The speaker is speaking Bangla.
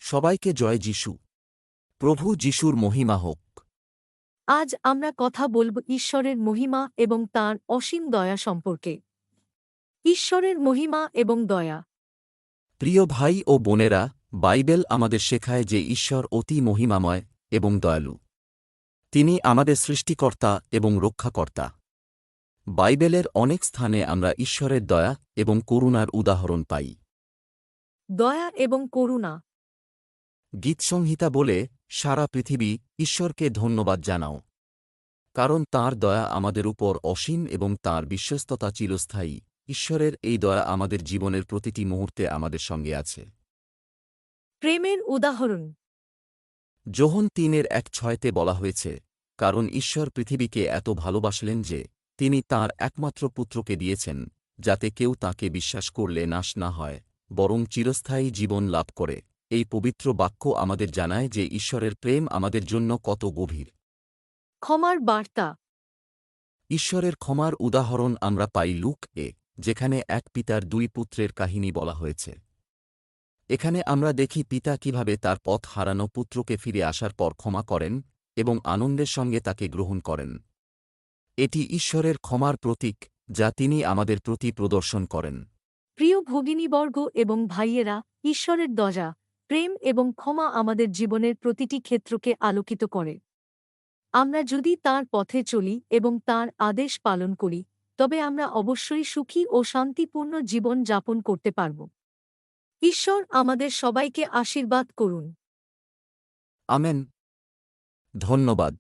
সবাইকে জয় যিশু। প্রভু যিশুর মহিমা হোক। আজ আমরা কথা বলব ঈশ্বরের মহিমা এবং তাঁর অসীম দয়া সম্পর্কে। ঈশ্বরের মহিমা এবং দয়া। প্রিয় ভাই ও বোনেরা, বাইবেল আমাদের শেখায় যে ঈশ্বর অতি মহিমাময় এবং দয়ালু। তিনি আমাদের সৃষ্টিকর্তা এবং রক্ষাকর্তা। বাইবেলের অনেক স্থানে আমরা ঈশ্বরের দয়া এবং করুণার উদাহরণ পাই। দয়া এবং করুণা। গীতসংহিতা বলে, সারা পৃথিবী ঈশ্বরকে ধন্যবাদ জানাও, কারণ তাঁর দয়া আমাদের উপর অসীম এবং তাঁর বিশ্বস্ততা চিরস্থায়ী। ঈশ্বরের এই দয়া আমাদের জীবনের প্রতিটি মুহূর্তে আমাদের সঙ্গে আছে। প্রেমের উদাহরণ। যোহন ৩:১-৬তে বলা হয়েছে, কারণ ঈশ্বর পৃথিবীকে এত ভালোবাসলেন যে তিনি তাঁর একমাত্র পুত্রকে দিয়েছেন, যাতে কেউ তাঁকে বিশ্বাস করলে নাশ না হয়, বরং চিরস্থায়ী জীবন লাভ করে। এই পবিত্র বাক্য আমাদের জানায় যে ঈশ্বরের প্রেম আমাদের জন্য কত গভীর। ক্ষমার বার্তা। ঈশ্বরের ক্ষমার উদাহরণ আমরা পাই লুক-এ, যেখানে এক পিতার দুই পুত্রের কাহিনী বলা হয়েছে। এখানে আমরা দেখি পিতা কিভাবে তার পথ হারানো পুত্রকে ফিরে আসার পর ক্ষমা করেন এবং আনন্দের সঙ্গে তাকে গ্রহণ করেন। এটি ঈশ্বরের ক্ষমার প্রতীক, যা তিনি আমাদের প্রতি প্রদর্শন করেন। প্রিয় ভগিনীবর্গ এবং ভাইয়েরা, ঈশ্বরের দয়া, প্রেম এবং ক্ষমা আমাদের জীবনের প্রতিটি ক্ষেত্রকে আলোকিত করে। আমরা যদি তাঁর পথে চলি এবং তাঁর আদেশ পালন করি, তবে আমরা অবশ্যই সুখী ও শান্তিপূর্ণ জীবন যাপন করতে পারব। ঈশ্বর আমাদের সবাইকে আশীর্বাদ করুন। আমেন। ধন্যবাদ।